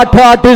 8-8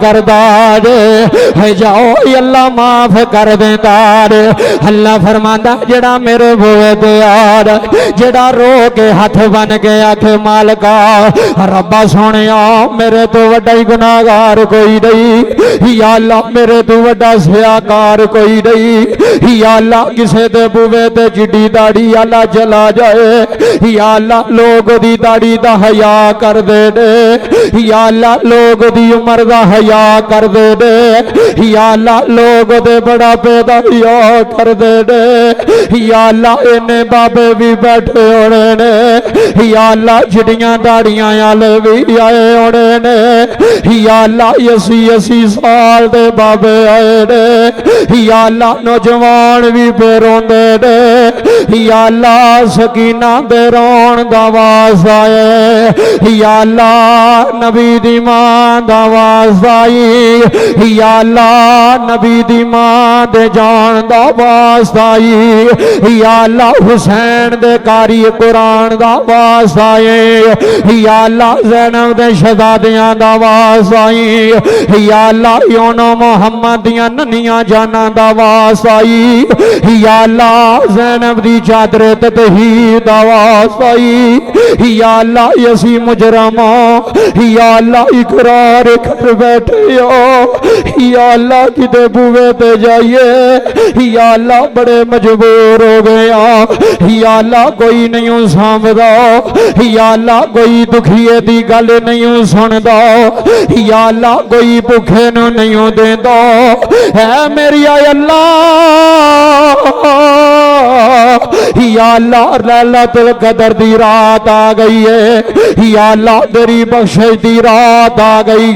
کردا جے ہے جاؤ اللہ معاف کر دیندا جے اللہ فرماندا جڑا میرے بوئے تے یار جڑا رو کے ہاتھ بن کے آکھے مالکا ربا سونیا میرے تو وڈا ہی گناہگار کوئی نہیں یا اللہ میرے تو وڈا سیاکار کوئی نہیں یا اللہ کسے دے بوئے تے جڈی داڑی اللہ چلا جائے یا اللہ لوگ دی داڑی دا حیا کر دے دے یا اللہ لوگ دی عمر دا حیا کر دے دے یا اللہ لوگ دے بڑا پیدا حیا کر دے دے یا اللہ انہیں بابے بھی بیٹھے ہونے نے یا اللہ جڑیاں داڑیاں آلے بھی آئے ہونے نے یا اللہ اسی سال دے بابے آئے نے یا اللہ نوجوان بھی پیروں دے دے یا اللہ سکینہ دے رون دواز آئے یا اللہ نبی دی ماں دواز آئی یا اللہ نبی دی ماں دے جان دواز آئی یا اللہ حسین دے کاری قرآن دواز آئے یا اللہ زینب دے شہزادیاں دواز آئی یا اللہ یونو محمد دیاں ننیاں جانا دواز آئی یا اللہ زینب دی چادر تطہیر دواز آئی یا اللہ یسی مجرموں یا اللہ اقرار کر بیٹھے ہو یا اللہ کدے بوئے تے جائیے یا اللہ بڑے مجبور ہو گیا یا اللہ کوئی نہیں سامدا یا اللہ کوئی دکھیے دی گل نہیں سندا یا اللہ کوئی بھوکے نو نہیں دیندا اے میری اللہ یا اللہ لیلۃ القدر دی رات آ گئی ہے یا اللہ تیری بخشش دی رات آ گئی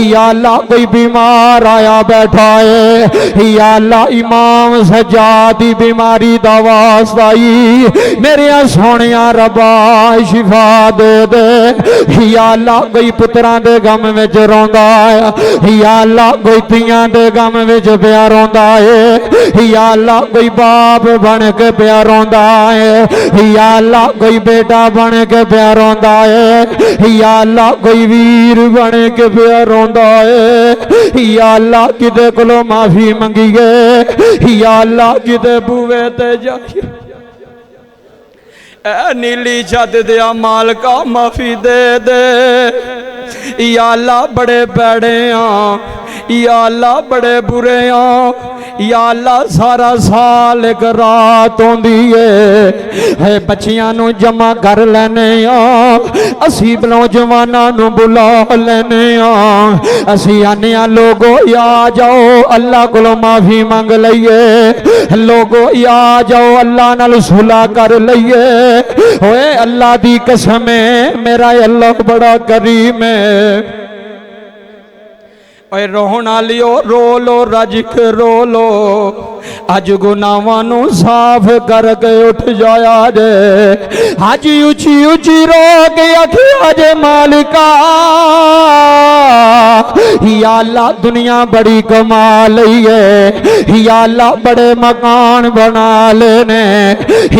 یا اللہ کوئی بیمار آیا بیٹھا ہے یا اللہ امام سجاد دی بیماری دا واسطہ آئی میرے سونیا ربا شفا دے دے یا اللہ کوئی پتران دے غم وچ روندا ہے یا اللہ کوئی تیاں دے غم وچ پیا روندا ہے یا اللہ کوئی باپ بن کے پیا روندا ہے یا اللہ کوئی بیٹا بن کے پیا روندا ہے یا اللہ کوئی ویر بن کے پیا روندا ہے یا اللہ کدے کولو معافی منگیے یا اللہ کدے بوئے تے جائیے اے نیلی چھت دیا مالکا معافی دے دے یا اللہ بڑے پیڑے ہاں یا اللہ بڑے برے ہاں یا اللہ سارا سال ایک رات ہوندی ہے بچیاں نو جمع کر لینے ہاں اسی نوجواناں نو بلا لینے ہاں اسی آنے لوگو یا جاؤ اللہ کولو معافی مانگ لئیے لوگو یا جاؤ اللہ نال صلح کر لئیے ہوئے اللہ دی قسم ہے میرا اللہ بڑا کریم ہے اے رونا لیو رو لو رج کے رو لو اج گناہاں صاف کر کے اٹھ جایا جے اج اچھی اچھی رو کے آکھیا جے مالکا یا اللہ دنیا بڑی کما لئی ہے یا اللہ بڑے مکان بنا لینے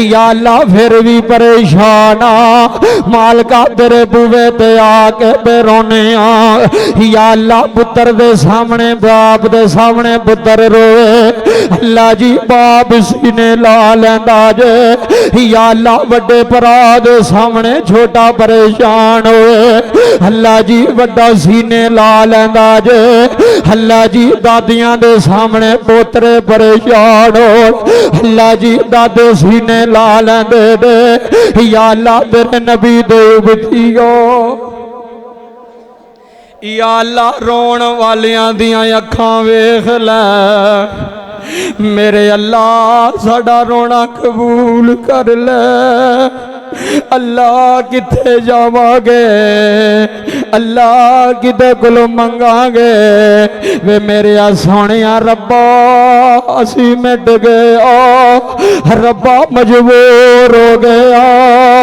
یا اللہ پھر بھی پریشان مالکا تیرے بوئے تے آ کے بے رونے یا اللہ پتر دے سامنے باپ دے سامنے پتر روئے اللہ جی باپ سینے لا لیندا جے یا اللہ وڈے پرا دے سامنے چھوٹا پریشان ہوئے اللہ جی وڈا سینے لا لیندا جے اللہ جی دادیاں دے سامنے پوترے پریشان ہوئے اللہ جی دادے سینے لا لیندے دے یا اللہ تیرے نبی دے بتیو یا اللہ رون والیاں دیاں اکھاں ویکھ لے میرے اللہ ساڈا رونا قبول کر لے اللہ کتے جاواں گے اللہ کتے کلو منگاں گے وے میرے سونیا ربا اسی مٹ گیا ربا مجبور ہو گیا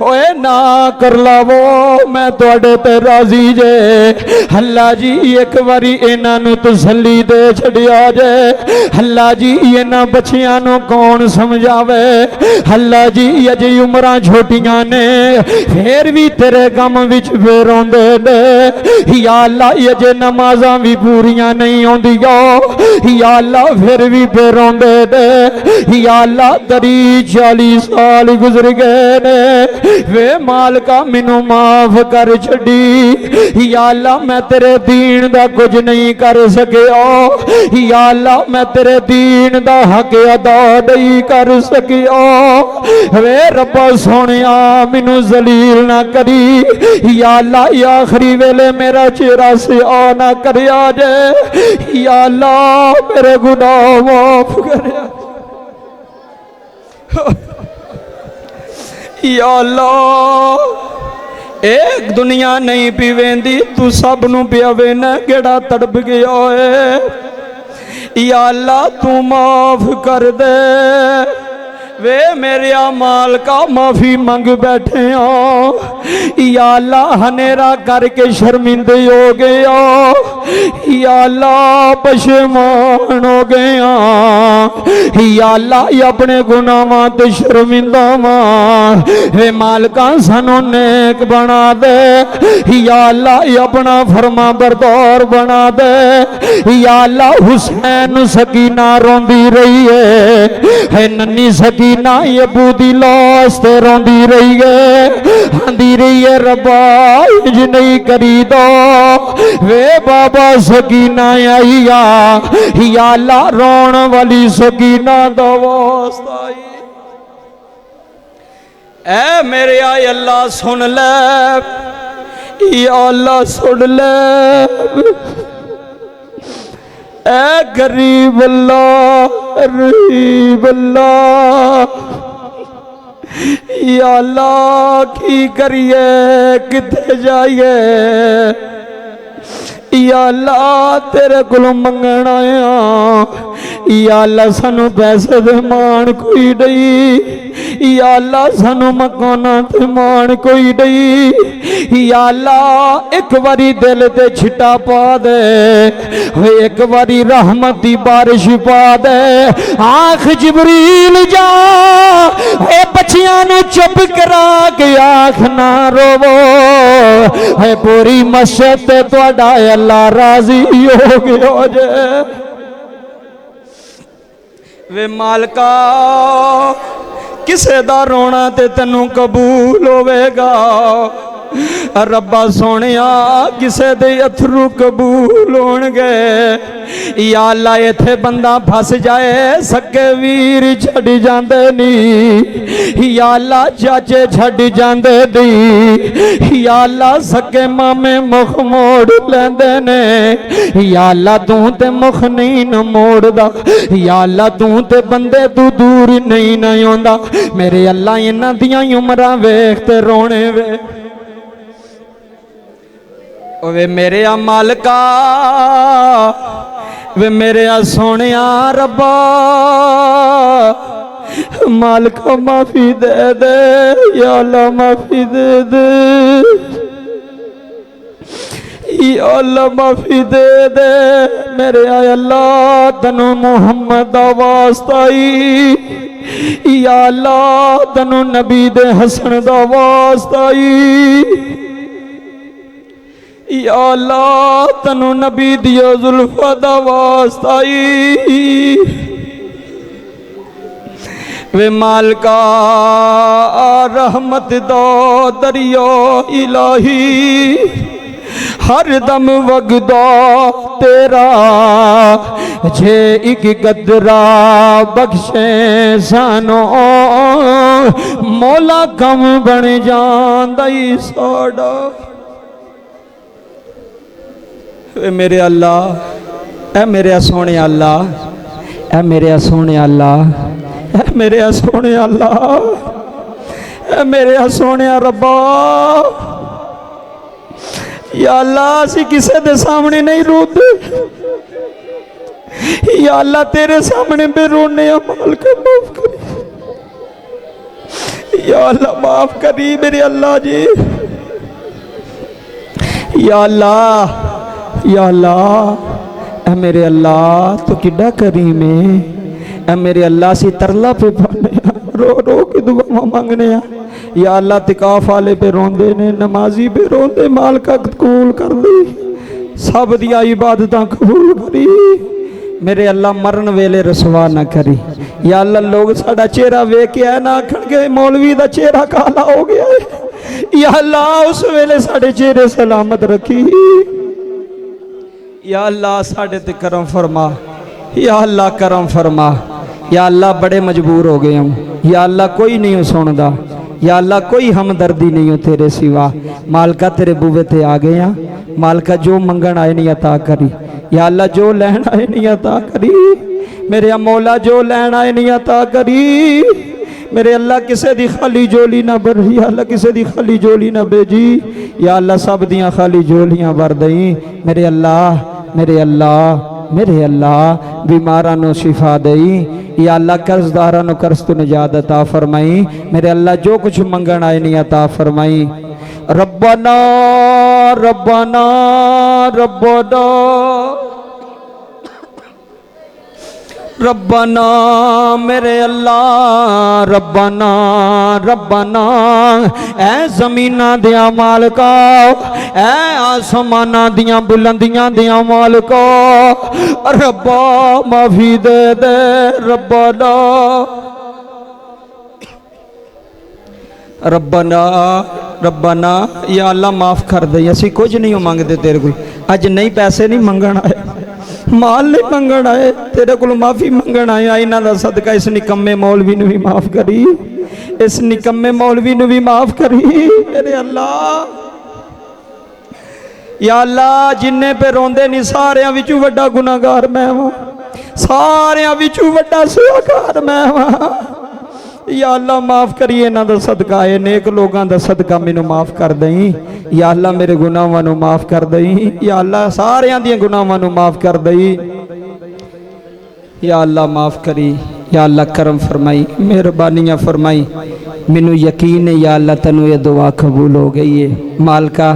اوے نہ کر لاو میں تواڈے تے راضی جے اللہ جی ایک واری انہاں نو تسلی دے چھڈیا جے اللہ جی انہاں بچیاں نو کون سمجھاوے اللہ جی اجے عمراں چھوٹیاں نے پھر بھی تیرے غم وچ روندے نے یا اللہ اجے نمازاں بھی پوریاں نہیں ہوندیاں یا اللہ پھر بھی روندے نے یا اللہ 40 سال گزر گئے نے وے مالکا مینوں معاف کر چھڈی یا اللہ میں تیرے دین دا کچھ نہیں کر سکیا یا اللہ میں تیرے دین دا حق ادا نہیں کر سکیا وے رب سونیا مینوں ذلیل نہ کری یا اللہ آخری ویلے میرا چہرہ سیاہ نہ کریا جے یا اللہ میرے گناہ معاف کریا یا اللہ ایک دنیا نہیں پیویندی تو سب نو پیوینا کیڑا تڑپ گیا ہے یا اللہ تو معاف کر دے وے میرے اعمال کا معافی منگ بیٹھے ہوں یا اللہ ہنیرا کر کے شرمندے ہو گیا یا اللہ پشیمان ہو گیا یا اللہ اپنے گناہاں تے شرمندہ ماں اے مالکا سانو نیک بنا دے یا اللہ اپنا فرما بردار بنا دے یا اللہ حسین سکینہ روندی رہی ہے ننی سکینہ ابو دی لاش تے روندی رہی ہے آندی رہی ہے ربا اج نہیں کری دو وے بابا سکینہ آئی یا اللہ رون والی سکینہ دا واسطہ آئی اے میرے آئی اللہ سن لے یا اللہ سن لے اے غریب اللہ غریب اللہ یا اللہ کی کریے کتے جائیے یا اللہ تیرے کلو منگن آیا یا اللہ سانو پیسے دے مان کوئی نہیں یا اللہ سانو مکانا دے مان کوئی نہیں یا اللہ ایک واری دل تے چھٹا پا دے ایک واری رحمت دی بارش پا دے آنکھ جبریل جا اے بچیاں نو چپ کرا کے آنکھ نہ روو اے پوری مسجد تے تواڈا اللہ راضی ہو گیا جے وے مالکا کسے دا رونا تے تنوں قبول ہوے گا ربا سونیا کسے دے اتھرو قبول ہون گے یا اللہ ایتھے بندہ پھس جائے سکے ویر چھڑ جاندے نی یا اللہ چاچے چھڑ جاندے دی یا اللہ سکے مامے مخ موڑ لیندے نے یا اللہ تو تے مخ نہیں نہ موڑ دا یا اللہ تو تے بندے تو دور نہیں نہ ہوندا میرے اللہ انہاں دیاں عمراں ویکھ تے رونے وے وے میرے مالکا وے میرے سونیا ربا مالکا معافی دے دے یا اللہ معافی دے دے یا اللہ معافی دے دے میرے اللہ تنو محمد دا واسطہ یا اللہ تنو نبی دے حسن دا واسطہ یا اللہ تنو نبی دیا ظلفہ دا واسطہ وے مالکا رحمت دا دریا الہی ہر دم وگدا تیرا جے ایک قدرہ بخشے سانو مولا کم بن جان دائی سوڑا اے میرے اللہ اے میرے سونے اللہ اے میرے سونے اللہ اے میرے سونے اللہ اے میرے سونے ربا یا اللہ اسی کسے دے سامنے نہیں روتے یا اللہ تیرے سامنے بے رونے مالک معاف کری یا اللہ معاف کری میرے اللہ جی، یا اللہ، یا اللہ، اے میرے اللہ تو کڈا کریم ہے، اے میرے اللہ سی ترلا پہ پانے رو رو کے دعا مانگنے یا اللہ تکاف والے پہ روندے نے، نمازی پہ روندے، مالکہ قبول کر دی، سب دیا عبادتاں قبول کری، میرے اللہ مرن ویلے رسوا نہ کری، یا اللہ لوگ ساڑا چہرہ وے کے آئے نہ کھڑ کے مولوی دا چہرہ کالا ہو گیا ہے، یا اللہ اس ویلے ساڑے چہرے سلامت رکھی، یا اللہ ساڑے تے کرم فرما، یا اللہ کرم فرما، یا اللہ بڑے مجبور ہو گئے ہوں، یا اللہ کوئی نہیں ہو سوندہ، یا اللہ کوئی ہمدردی نہیں ہو تیرے سوا، مالکہ تیرے بوے تے آگئے ہیں، مالکہ جو منگن آئے نہیں عطا کری، یا اللہ جو لہن آئے نہیں عطا کری، میرے مولا جو لہن آئے نہیں عطا کری، میرے اللہ کسے دی خالی جولی نہ بر، یا اللہ کسے دی خالی جولی نہ بیجی، یا اللہ سب دیاں خالی جولیاں بر دئیں، میرے اللہ، میرے اللہ، میرے اللہ بیمارانو شفا دئی، یا اللہ قرضدارانو قرض تو نجات عطا فرمائی، میرے اللہ جو کچھ منگن آئے نہیں عطا فرمائی، ربنا ربنا ربنا ربنا میرے اللہ، ربنا ربنا، اے زمینہ دیا مالکا، اے آسمانہ دیا بلندیاں دیا مالکا، ربا معافی دے دے، ربنا ربنا ربنا، یا اللہ معاف کر دے، اسی کچھ نہیں مانگ دے تیرے کوئی، اج نہیں پیسے نہیں منگن آئے، مال نہیں منگن آئے، تیرے کو معافی منگن آئے، آئینہ دا صدقہ اس نکمے مولوی نے بھی معاف کری، اس نکمے مولوی نے بھی معاف کری، میرے اللہ، یا اللہ جننے پہ روندے نہیں ساریاں وچوں وڈا گناہگار میں ہوں، ساریاں وچوں وڈا سیاکار میں ہوں، یا اللہ معاف کریے نا دا صدقہ ہے، نیک لوگاں دا صدقہ میں نو معاف کر دیں، یا اللہ میرے گناہاں نو معاف کر دیں، یا اللہ ساریاں دیاں گناہاں نو معاف کر دیں، یا اللہ معاف کری، یا اللہ کرم فرمائی، مہربانیاں فرمائی، منو یقین ہے یا اللہ تنو یہ دعا قبول ہو گئی ہے، مالکہ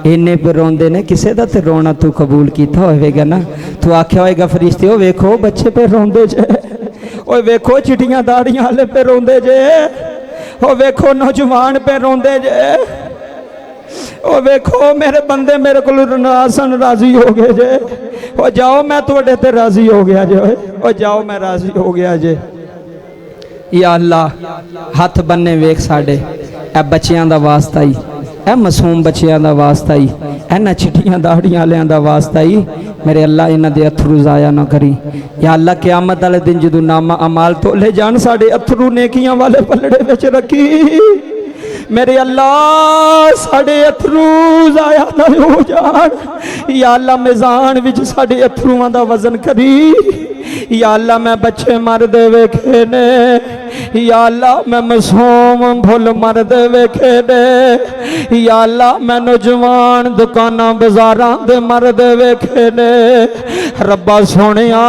انہیں پہ روندے نے کسے دا تے رونا تو قبول کیتا ہوئے گا نا، تو آکھیا ہوئے گا فرشتے ہو ویکھو بچے پہ روندے جائے، اوہ ویکھو چٹیاں داڑیاں والے پہ روندے جے، اوہ ویکھو نوجوان پہ روندے جے، اوہ ویکھو میرے بندے میرے کو ناسن راضی ہو گئے جے، اوہ جاؤ میں توڑے تے راضی ہو گیا جے، اوہ جاؤ میں راضی ہو گیا جے، یا اللہ ہاتھ بننے ویک ساڑے، اے بچیاں دا واسطہ ہی، اے معصوم بچیاں دا واسطہ ہی، اے نہ چٹیاں داڑیاں لیاں دا واسطہ ہی، میرے اللہ انہاں دے اتھرو ضائع نہ کری، یا اللہ قیامت والے دن جدوں نامہ اعمال تولے جان ساڑے اتھرو نیکیاں والے پلڑے وچ رکھی، میرے اللہ ساڑے اتھرو ضائع نہ ہو جان، یا اللہ میزان وچ ساڑے اتھروان دا وزن کری، یا اللہ میں بچے مر دے ویکھے نے، یا اللہ میں معصوم بھول مر دے ویکھے نے، یا اللہ میں نوجوان دکاناں بازاراں دے مر دے ویکھے نے، ربا سونیا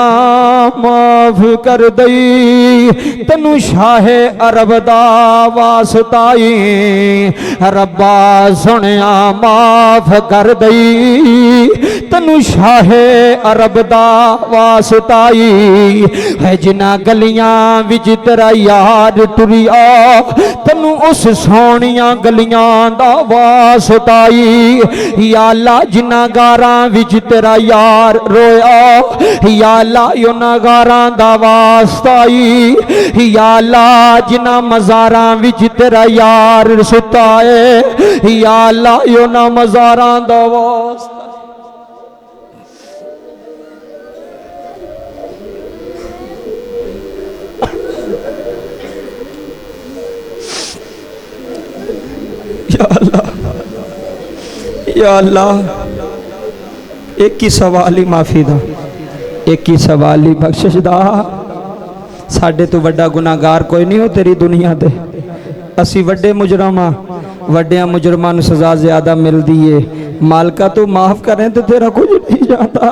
معاف کر دئی، تنو شاہ عرب دا واسطائی، ربا سونیا معاف کر دئی، تنو شاہ عرب دا واسطائی، ہے جنا گلیاں وچ تیرا یار ٹریا، تنو اس سونیاں گلیاں دا واسطائی، یا اللہ جنا گاراں وچ تیرا یار رویا، یا اللہ یونا گاراں دا واسطائی، یا اللہ جنا مزاراں وچ تیرا یار ستائے، یا اللہ یونا مزاراں دا واسطائی، یا اللہ، یا اللہ ایک ہی سوال ہی معافی دا، ایک ہی سوال ہی بخشش دا، ساڑھے تو وڈا گناہگار کوئی نہیں ہو تیری دنیا دے، اسی وڈے مجرمہ، وڈیاں مجرمان سزا زیادہ مل دیئے، مالکہ تو معاف کریں تو تیرا کچھ نہیں جاتا،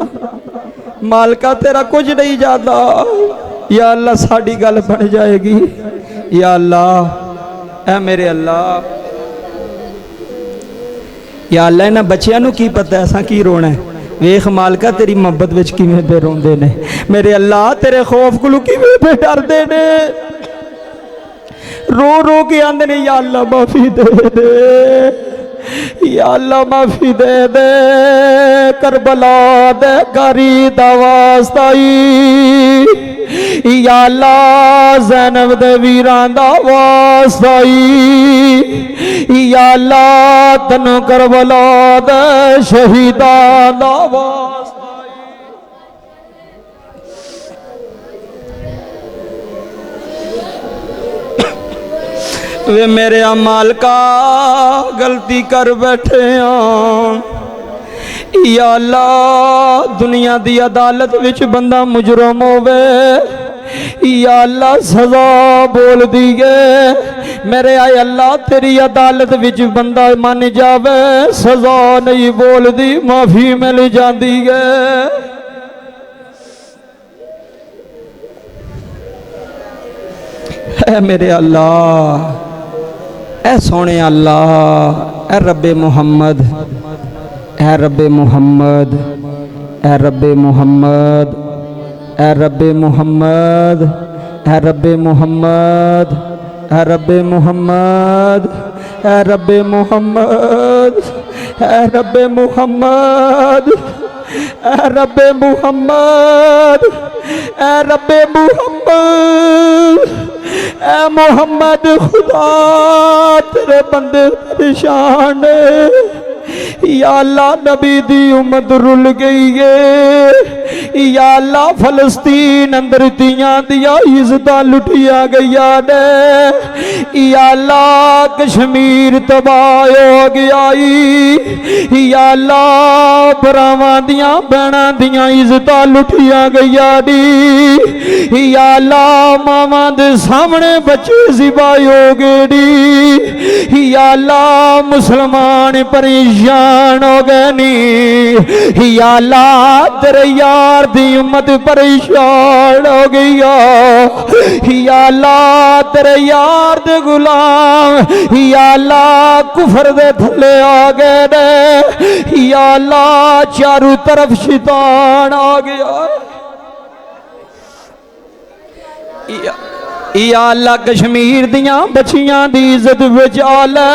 مالکہ تیرا کچھ نہیں جاتا، یا اللہ ساڑھی گل بن جائے گی، یا اللہ اے میرے اللہ یا اللہ انہاں بچیاں نو کی پتہ ہے اساں کی رونا ہے ویخ مالکا تیری محبت وچ کیویں پہ روندے نے میرے اللہ تیرے خوف کولوں کیویں پہ ڈردے نے رو رو کے آندے نے یا اللہ معافی دے دے یا اللہ معافی دے دے کربلا دے گاری دا واسطائی یا اللہ زینب دے ویران دا واسطائی یا اللہ تنو کربلا دے شہیدان دا واسطائی وے میرے مالکا غلطی کر بیٹھے ہاں یا اللہ دنیا دی عدالت وچ بندہ مجرم ہووے یا اللہ سزا بول دیئے میرے آئے اللہ تیری عدالت وچ بندہ مان جاوے سزا نہیں بول دی معافی مل جاندی ہے اے میرے اللہ اے سونے اللہ اے رب محمد اے رب محمد اے رب محمد اے رب محمد اے رب محمد اے رب محمد اے رب محمد اے رب محمد اے رب محمد اے رب محمد اے محمد خدا تیرے بندے پریشان یا اللہ نبی دی امت رل گئی ہے یا اللہ فلسطین اندر تیاں دیا عزتاں لٹیا گیا نے یا اللہ کشمیر تباہ ہو گیا یا اللہ براواں دیاں بہناں دیاں عزتاں لٹیا گیا دی یا اللہ ماواں دے سامنے بچے ذبح ہو گئے دی یا اللہ مسلمان پریشان ہو گئے نی یا اللہ تیرے یار دی امت پریشان ہو گئی یا اللہ تیرے یار دے غلام یا اللہ کفر دے تھلے آ گئے دے یا اللہ چاروں طرف شیطان آ گیا یا اللہ کشمیر دیاں بچیاں دی عزت بچا لے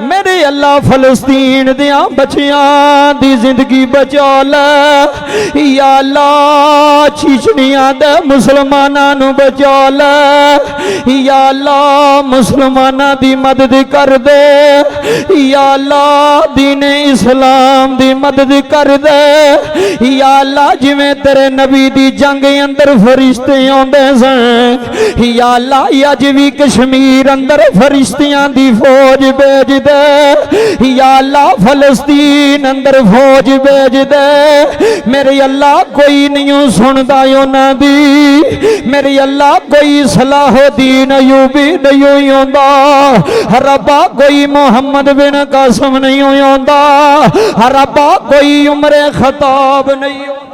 میرے اللہ فلسطین دیاں بچیاں دی زندگی بچا لے یا اللہ چیچنیاں دے مسلماناں نو بچا لے یا اللہ مسلماناں دی مدد کر دے یا اللہ دین اسلام دی مدد کر دے یا اللہ جویں تیرے نبی دی جنگ اندر فرشتے آندے سن یا اللہ اج بھی کشمیر اندر فرشتیاں دی فوج بھیج دے یا اللہ فلسطین اندر فوج بھیج دے میرے اللہ کوئی نہیں سندا انہاں دی میرے اللہ کوئی صلاح الدین ایوبی نہیں ہوندا ربا کوئی محمد بن قاسم نہیں ہوندا ربا کوئی عمر خطاب نہیں ہوندا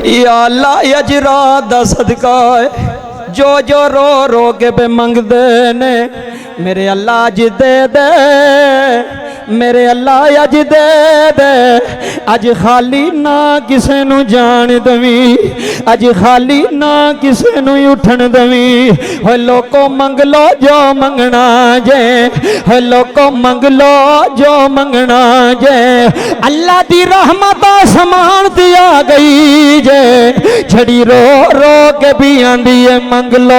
یا اللہ اجرا دا صدقہ ہے جو جو رو رو کے پہ منگ دینے میرے اللہ اج دے دے میرے اللہ اج دے دے اج خالی نہ کسے نو جان دویں اج خالی نہ کسے نو اٹھن دویں ہوئے لوکو منگ لو جو منگنا جے ہوئے لوکو منگ لو جو منگنا جے اللہ دی رحمت آسمان دیا گئی جے چھڑی رو رو کے بھی آندی ہے منگ لو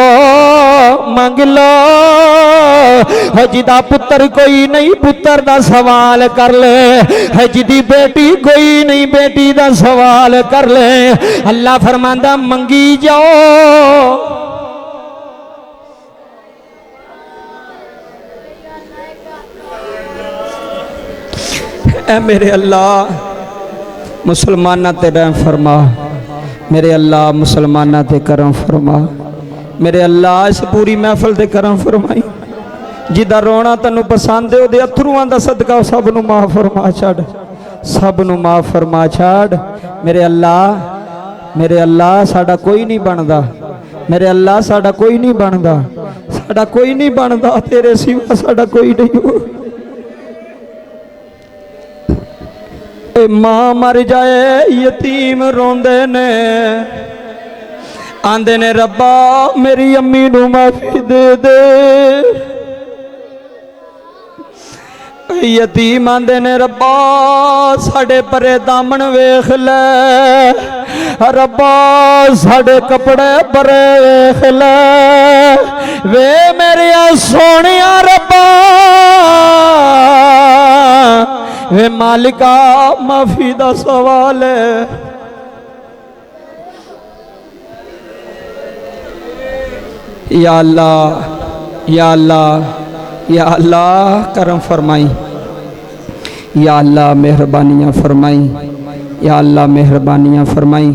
ہے جدا پتر کوئی نہیں پتر دا سوال کر لے ہے جدی بیٹی کوئی نہیں بیٹی دا سوال کر لے اللہ فرماندہ منگی جاؤ اے میرے اللہ مسلمانہ تے رحم فرما میرے اللہ مسلمانہ تے کرم فرما میرے اللہ اس پوری محفل تے کرم فرمائی جدہ رونا تنو پسند دے او دے اتھروان دا صدقہ سب نو معاف فرما چھڑ سب نو معاف فرما چھاڑ میرے اللہ ساڈا کوئی نہیں بندا میرے اللہ ساڈا کوئی نہیں بندا ساڈا کوئی نہیں بندا تیرے سوا ساڈا کوئی نہیں ہو ماں مر جائے یتیم روندے نے آندے نے ربا میری امی نو معافی دے دے یتیم آندے نے ربا ساڑے پرے دامن ویخ لے ربا ساڑے کپڑے پرے ویخ لے وے میرے سونیا ربا وے مالکا معافی دا سوال ہے یا اللہ یا اللہ یا اللہ کرم فرمائی یا اللہ مہربانیاں فرمائی یا اللہ مہربانیاں فرمائی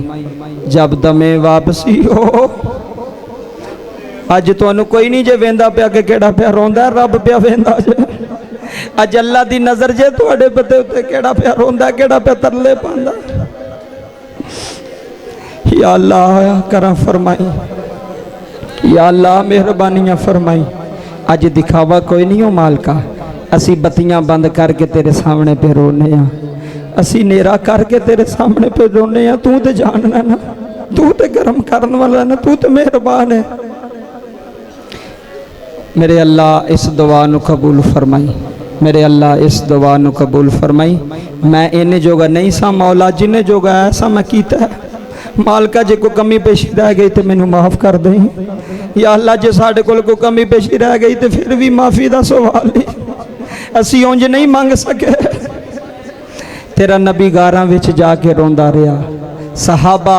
جب دمیں واپسی ہو اج تو انہوں کوئی نہیں جے ویندا پیا کہ کیڑا پیا روندا ہے رب پیا ویندا جے اج اللہ دی نظر جے تواڈے پتے اتے کیڑا پیا روندا ہے کیڑا پیا ترلے پاندا یا اللہ کرم فرمائی یا اللہ مہربانیاں فرمائی اج دکھاوا کوئی نہیں ہو مالکا اسی بتیاں بند کر کے تیرے سامنے پہ رونے ہیں اسی نیرا کر کے تیرے سامنے پہ رونے ہیں تو تے جاننا نا تو تے گرم کرن والا نا تو تے مہربان ہے میرے اللہ اس دعا نو قبول فرمائی میرے اللہ اس دعا نو قبول فرمائی میں انہیں جوگا نہیں سا مولا جنہیں جوگا ایسا میں کیتا ہے مالکا جے کو کمی پیشی رہ گئی تے میں نو معاف کر دیں یا اللہ جے ساڑھے کو کمی پیشی رہ گئی تے پھر بھی معافی دا سوال ہی اسی اونج نہیں مانگ سکے تیرا نبی گاراں وچ جا کے روندا رہا صحابہ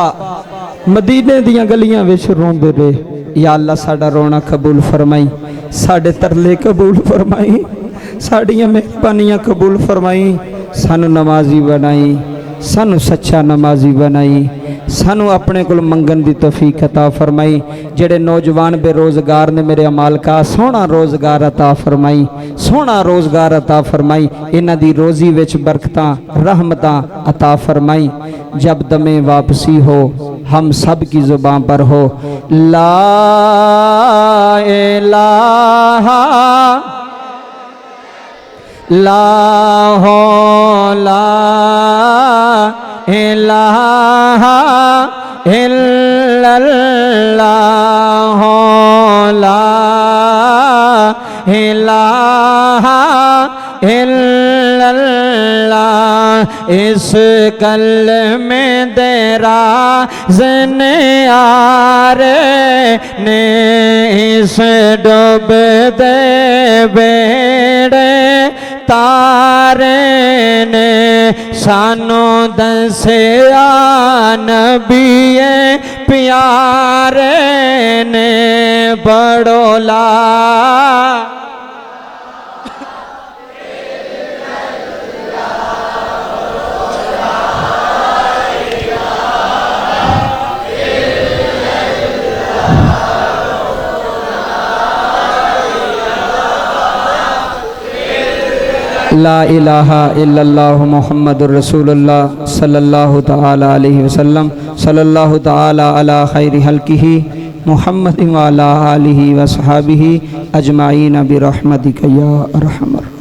مدینے دیاں گلیاں وچ روندے رہے یا اللہ ساڑھا رونا قبول فرمائی ساڑھے ترلے قبول فرمائی ساڑھیاں مہربانیاں قبول فرمائی سانو نمازی بنائی سانو سچا نمازی بنائی سانو اپنے کل منگن دی توفیق عطا فرمائی جڑے نوجوان بے روزگار نے میرے عمال کا سونا روزگار عطا فرمائی سونا روزگار عطا فرمائی انہ دی روزی وچ برکتاں رحمتاں عطا فرمائی جب دمیں واپسی ہو ہم سب کی زبان پر ہو لا الہ لا الہ الا اللہ لا الہ الا اللہ اس کلمے دے راز نیارے نے اس ڈوب دے بیڑے تارے نے سانو دسیا نبی پیارے نے بڑولا لا الہ الا اللہ محمد الرسول اللہ صلی اللہ تعالی علیہ وسلم صلی اللہ تعالی علی خیر خلقہ محمد وعلی آلہ وصحابہ اجمعین برحمتک یا ارحم الراحمین.